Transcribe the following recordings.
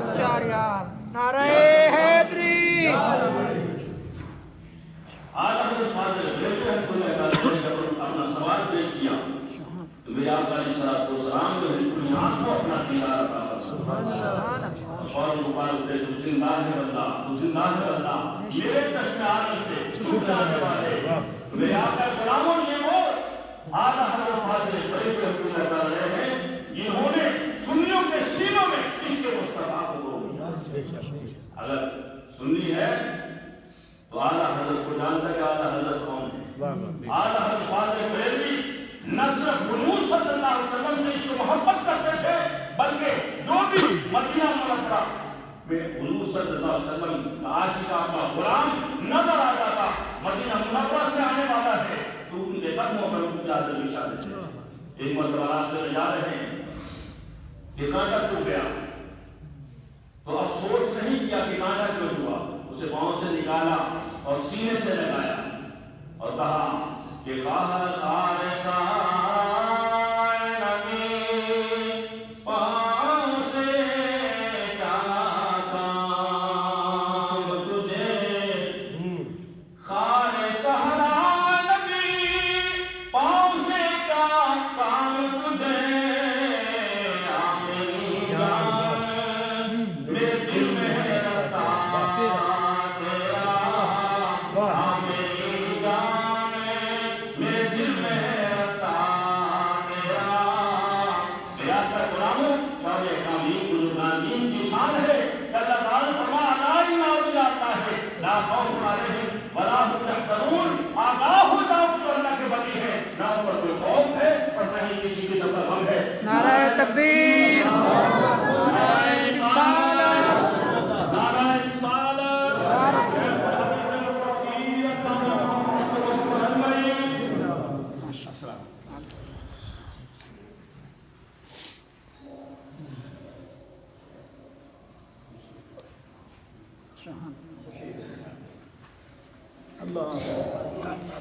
شہریار نعرہ حیدری آج حضرت فاضل بیٹے جب اپنا سوال پیش کیا تو میرے آقا علیہ السلام جو ہے اپنی آنکھ کو اپنا دیدار عطا فرمایا اور مبارک دے تو زندہ ہے اللہ میرے چشم عالم سے چھوٹ جانے والے میرے آقا غلاموں یہ وہ آج حضرت فاضل بیٹے اللہ تعالی ہیں جنہوں نے سنیوں کے سینوں میں عشق مصطفیٰ کو دو اگر سنی ہے تو اعلیٰ حضرت کو جانتا کہ اعلیٰ حضرت کون ہے اعلیٰ حضرت فاضل بریلوی نہ صرف حضور صلی اللہ علیہ وسلم سے عشق محبت کرتے تھے بلکہ جو بھی مدینہ منورہ میں حضور صلی اللہ علیہ وسلم کا عاشق کا غلام نظر آ جاتا مدینہ منورہ سے آنے والا ہے تو ان کے قدموں پر ان کی چادر بچھا دیتے ایک مرتبہ راستے میں جا رہے ہیں کہ کانٹا چھوٹ گیا تو افسوس نہیں کیا کہ کانٹا کیوں ہوا اسے پاؤں سے نکالا اور سینے سے لگایا اور کہا کہ خواہر خارسہ نبی پاؤں سے کیا کام تجھے خارسہ نبی پاؤں سے کیا کام تجھے میری جان میرے دل میں ہے رہتا نعرہ تکبیر نعرہ رسالت اللہ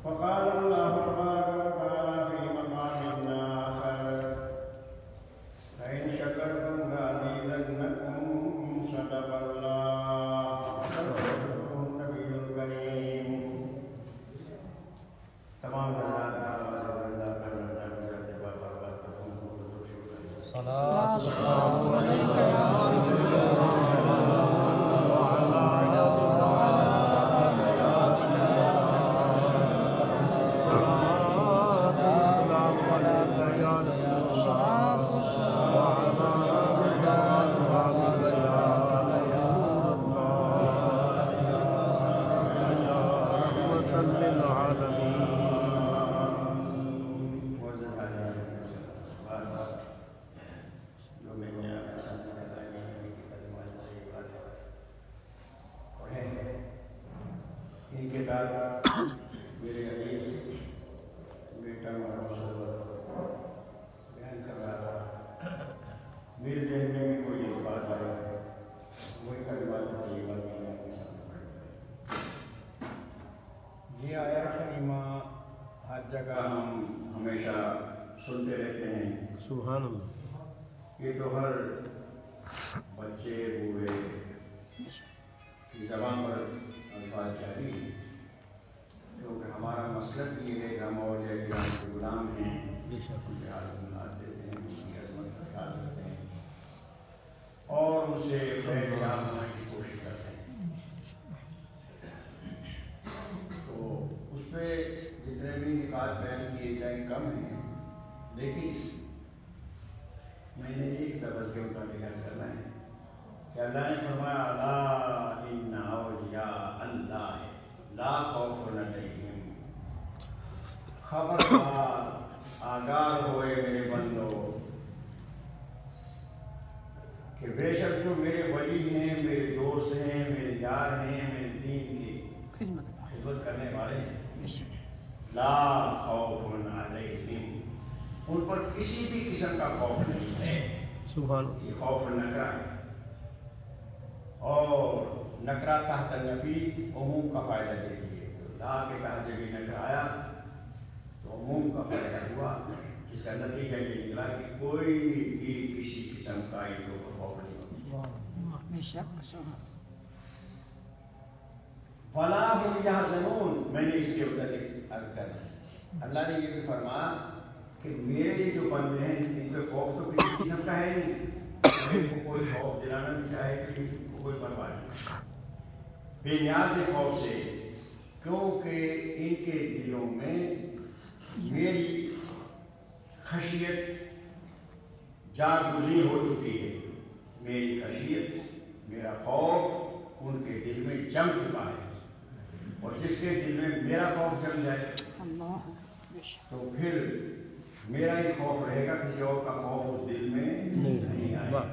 وقال الله تبارك وتعالى في مقام آخر لئن شكرتم لأزيدنكم صدق الله النبي الكريم تمام میرے عزیز بیٹا بیان کر رہا تھا میرے ذہن میں بھی کوئی اس بات آئی وہی کلمات طیبہ میں نے اپنے سامنے پڑھی یہ آیا کریمہ ہر جگہ ہم ہمیشہ سنتے رہتے ہیں سبحان اللہ یہ تو ہر بچے بوڑھے کی زبان پر الفاظ جاری ہیں کیونکہ ہمارا مسلک یہ ہے کہ ہم اولیاء کرام کے غلام ہیں ان کے عظمت دیتے ہیں ان کی عظمت کا خیال رکھتے ہیں اور ان سے فیض جاننے کی کوشش کرتے ہیں تو اس پہ جتنے بھی نکات بیان کیے جائیں کم ہیں لیکن میں نے ایک لفظ کے متعلق اللہ نے فرمایا لا ان اولیاء اللہ لا خوف علیہم، خبردار آگاہ ہوئے میرے بندو کہ بے شک جو میرے ولی ہیں، میرے دوست ہیں، میرے یار ہیں، میرے دین کی خدمت کرنے والے ہیں، لا خوف علیہم، ان پر کسی بھی قسم کا خوف نہیں ہے۔ سبحان یہ خوف نکرہ ہے، اور نکرہ تحت النفی عموم کا فائدہ دیتی ہے، تو لا کے تحت جب یہ نکرہ آیا تو عموم کا فائدہ ہوا، جس کا نتیجہ یہ نکلا کہ کوئی بھی کسی قسم کا ان کو خوف نہیں ہوتا۔ وَلَا هُمْ يَحْزَنُونَ، میں نے اس کے متعلق عرض کر دی، اللہ نے یہ بھی فرمایا کہ میرے یہ جو بندے ہیں ان پہ خوف تو کسی قسم کا ہے نہیں، میرے کو کوئی خوف دلانا نہیں چاہے کہ ان کو کوئی پرواہ نہیں، بے نیاز خوف سے، کیونکہ ان کے دلوں میں میری خشیت جاگزی ہو چکی ہے، میری خشیت، میرا خوف ان کے دل میں جم چکا ہے، اور جس کے دل میں میرا خوف جم جائے تو پھر میرا ہی خوف رہے گا، کسی اور کا خوف اس دل میں نہیں آئے گا۔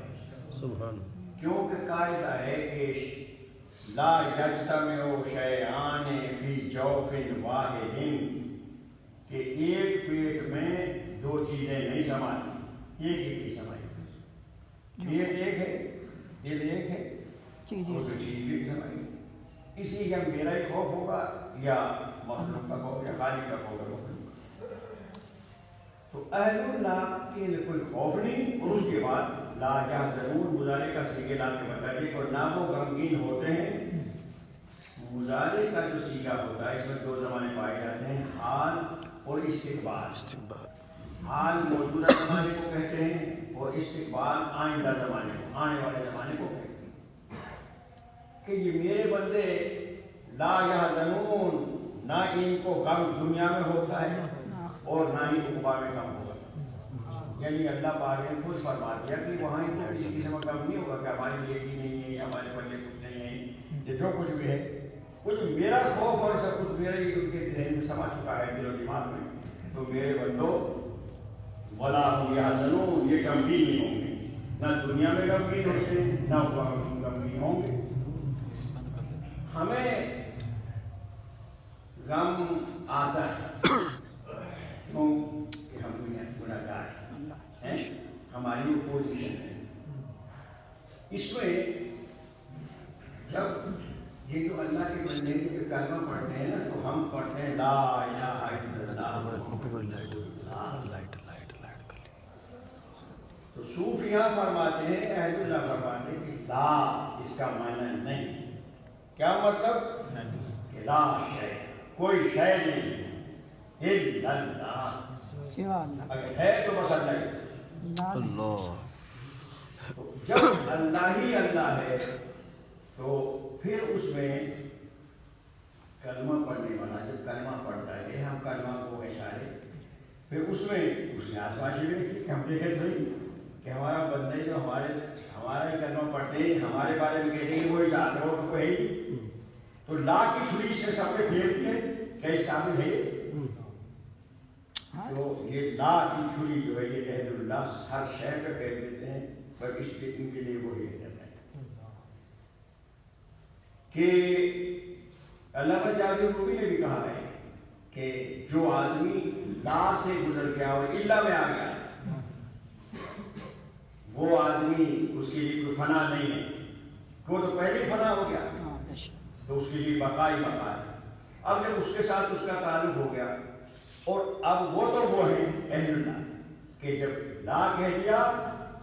کیونکہ قاعدہ ہے کہ لا یجتمع شیئان فی جوف واحد، کہ ایک پیٹ میں دو چیزیں نہیں سماتی، ایک ہی چیز سمائی، پیٹ ایک ہے، دل ایک ہے، اور دو چیز بھی سمائی، اسی لیے میرا ہی خوف ہوگا یا مخلوق کا خوف یا خالق کا خوف ہوگا۔ تو اہل اللہ کے لیے کوئی خوف نہیں، اور اس کے بعد لا یحزنون مضارع کا صیغہ لا کے بتا دیا، اور نہ وہ غمگین ہوتے ہیں۔ مضارع کا جو صیغہ ہوتا ہے اس میں دو زمانے پائے جاتے ہیں، حال اور استقبال۔ حال موجودہ زمانے کو کہتے ہیں اور استقبال آئندہ زمانے کو، آنے والے زمانے کو کہتے ہیں، کہ یہ میرے بندے لا یحزنون، نہ ان کو غم دنیا میں ہوتا ہے اور نہ ہی عقبہ میں غم ہوگا۔ یعنی اللہ پاک نے خود فرما دیا کہ وہاں ان کو کسی قسم کا غم نہیں ہوگا کہ ہمارے لیے بھی نہیں ہے، ہمارے بندے کچھ نہیں ہے، یہ جو کچھ بھی ہے کچھ میرا خوف اور سب کچھ میرا ہی ان کے ذہن میں سما چکا ہے، دل و دماغ میں۔ تو میرے بندو ولا هم يحزنون، یہ غمگین نہیں ہوں گے، نہ دنیا میں غمگین ہوتے ہیں نہ غمگین ہوں گے۔ ہمیں غم آتا ہے کیوں کہ ہم گناہ گار ہیں، ہماری اپوزیشن ہے۔ اس میں جب یہ جو اللہ کے بندے کے کلمہ پڑھتے ہیں نا تو ہم پڑھتے ہیں لا الہ الا اللہ، تو صوفیاء فرماتے ہیں، اہل اللہ فرماتے ہیں کہ لا اس کا معنی نہیں، کیا مطلب کہ لا شے، کوئی شے نہیں الا اللہ، اگر ہے تو بس اللہ ہی۔ جب اللہ ہی اللہ ہے تو پھر اس میں کلمہ پڑھنے والا جب کلمہ پڑھتا ہے، ہم کلمہ کو اشارے، پھر اس نے آزمائشی بھی کی کہ ہم دیکھے تھے کہ ہمارا بندے جو ہمارا ہی کلمہ پڑھتے ہیں، ہمارے بارے میں کہتے ہیں وہی ذات ہے، وہ ہے ہی، تو لا کی چھری سے سب نے پھیر دی ہے کہ اس کامل ہے۔ تو یہ لا کی چھری جو ہے یہ اہل اللہ ہر شے پہ پھیر دیتے ہیں، پر اس کے ان کے لیے وہی ہے کہ علامہ جابر رومی نے بھی کہا ہے کہ جو آدمی لا سے گزر گیا اور الا میں آ گیا وہ آدمی اس کے لیے کوئی فنا نہیں ہے، وہ تو پہلے فنا ہو گیا تو اس کے لیے بقائی بقا ہے۔ اب جب اس کے ساتھ اس کا تعلق ہو گیا اور اب وہ تو وہ ہیں اہل اللہ کہ جب لا کہہ دیا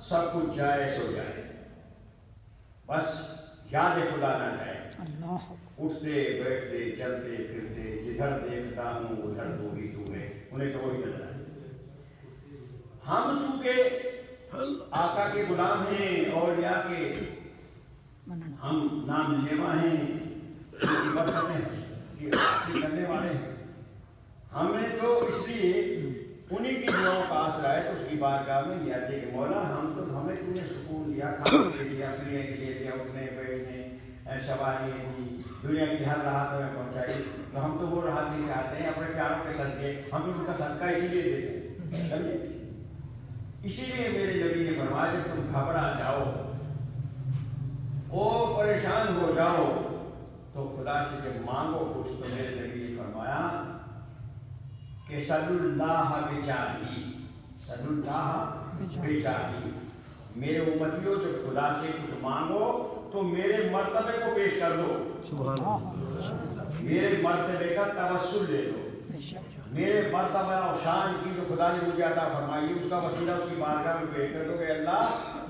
سب کچھ جائز ہو جائے، بس یاد خدا نہ جائے، اٹھتے بیٹھتے چلتے پھرتے جدھر دیکھتا ہوں ادھر تو ہی تو ہے، انہیں تو وہی نظر آئے۔ ہم چونکہ آقا کے غلام ہیں، اولیاء کے ہم نام لیوا ہیں، کی برکتیں کرنے والے ہیں، ہمیں تو اس لیے انہی کی دعاؤں کا آسرا ہے تو اس کی بارگاہ میں یہ آتی ہے کہ مولا ہمیں تم نے سکون دیا، کھانے کے دیا، پینے کے لیے دیا، اٹھنے بیٹھنے سواریاں دی، دنیا کی ہر راحت ہمیں پہنچائی، تو ہم تو وہ راحت نہیں چاہتے ہیں اپنے پیاروں کے صدقے، ہم ان کا صدقہ اسی لیے دیتے ہیں، سمجھے؟ اسی لیے میرے نبی نے فرمایا جب تم گھبرا جاؤ اور پریشان ہو جاؤ تو خدا سے جب مانگو کچھ، تو میرے نبی نے فرمایا کہ صلی اللہ بجاہی، صلی اللہ بجاہی، میرے امتیوں جب خدا سے کچھ مانگو تو میرے مرتبے کو پیش کر دو، میرے مرتبے کا توسل لے لو، میرے مرتبہ اور شان کی جو خدا نے مجھے عطا فرمائی ہے اس کا وسیلہ اس کی بارگاہ میں پیش کر دو کہ اللہ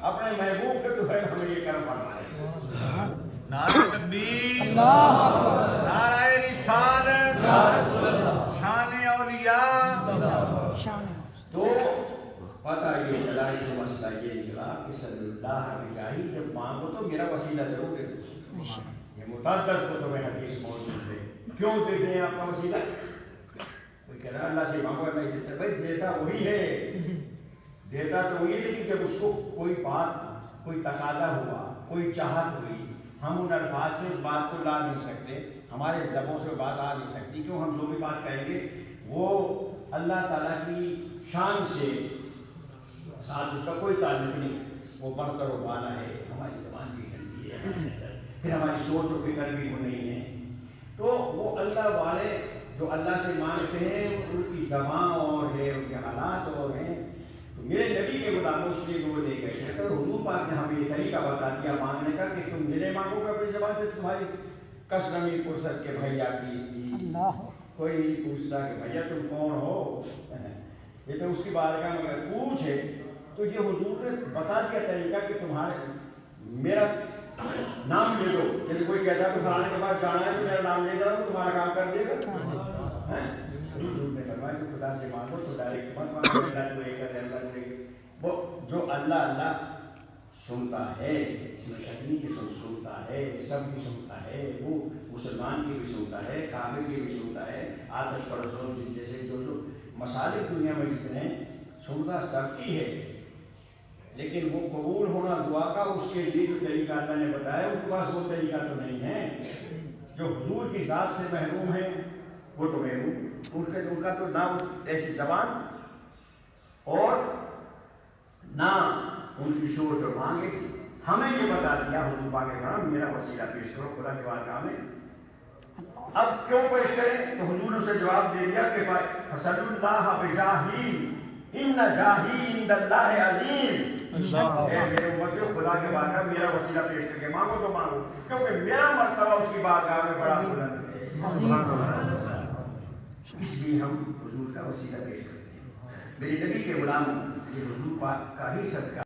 اپنے محبوب کے تو ہے ہمیں یہ کرم فرمائے۔ نعرہ تکبیر، نعرہ رسالت، شان اولیاء۔ تو پتہ یہ چلا، اس سے مسئلہ یہ نکلا کہ صلی اللہ علیہ جب مانگو تو میرا وسیلہ ضرور دے دو۔ یہ متعدد کتب حدیث موجود ہے، کیوں دیتے ہیں آپ کا وسیلہ؟ کوئی کہہ رہا ہے اللہ سے مانگو اللہ دیتا ہے، بھائی دیتا وہی ہے، دیتا تو وہی ہے، لیکن جب اس کو کوئی بات، کوئی تقاضا ہوا، کوئی چاہت ہوئی، ہم ان الفاظ سے اس بات کو لا نہیں سکتے، ہمارے لبوں سے بات آ نہیں سکتی، کیوں ہم جو بھی بات کریں گے وہ اللہ تعالیٰ کی شان سے ساتھ اس کا کوئی تعلق نہیں، وہ برتر و بالا ہے، ہماری زبان بھی گندی ہے، پھر ہماری سوچ و فکر بھی وہ نہیں ہے، تو وہ اللہ والے جو اللہ سے مانگتے ہیں ان کی زبان اور ہے، ان کے حالات اور ہیں۔ تو میرے نبی کے غلاموں سے وہ لے گئے تھے، تو حضور پاک نے ہمیں یہ طریقہ بتا دیا مانگنے کا کہ تم میرے مانگو گے اپنی زبان سے، تمہاری کس نمی پرسد کے بھیا کی استی، کوئی نہیں پوچھتا کہ بھیا تم کون ہو، یہ تو اس کی بارگاہ میں اگر پوچھے تو یہ حضور نے بتا دیا طریقہ کہ تمہارے میرا نام لے لو، جیسے کوئی کہتا ہے تو فلانے کے پاس جانا ہے تو میرا نام لے جاؤ تمہارا کام کر دے گا۔ حضور نے فرمایا کہ خدا سے مانگو تو ڈائریکٹ مت مانگو، اللہ تو ایک ہے، اللہ تو ایک، وہ جو اللہ اللہ سنتا ہے، شکنی کی سنتا ہے، سب کی سنتا ہے، وہ مسلمان کی بھی سنتا ہے، کافر کی بھی سنتا ہے، آتش پرستوں جیسے جو مسالک دنیا میں جتنے سنتا سب کی ہے، لیکن وہ قبول ہونا دعا کا اس کے لیے جو طریقہ اللہ نے بتایا ان کے پاس وہ طریقہ تو نہیں ہے۔ جو حضور کی ذات سے محروم ہیں وہ تو محروم، ان کا تو نہ ایسی زبان اور نہ ان کی سوچ اور مانگ ایسی۔ ہمیں یہ بتا دیا حضور پاک نے کہا میرا وسیلہ پیش کرو خدا کے بارگاہ میں۔ اب کیوں پیش کریں؟ تو حضور نے اس کا جواب دے دیا کہ فصل اللہ بجاہی ان جاہی عند اللہ عظیم، میرے امتیوں خدا کے بارگاہ میرا وسیلہ پیش کر کے مانگو تو مانگو، کیونکہ میرا مرتبہ اس کی بارگاہ میں بڑا بلند ہے، اس لیے ہم حضور کا وسیلہ پیش کرتے ہیں۔ میرے نبی کے غلام یہ حضور پاک کا ہی صدقہ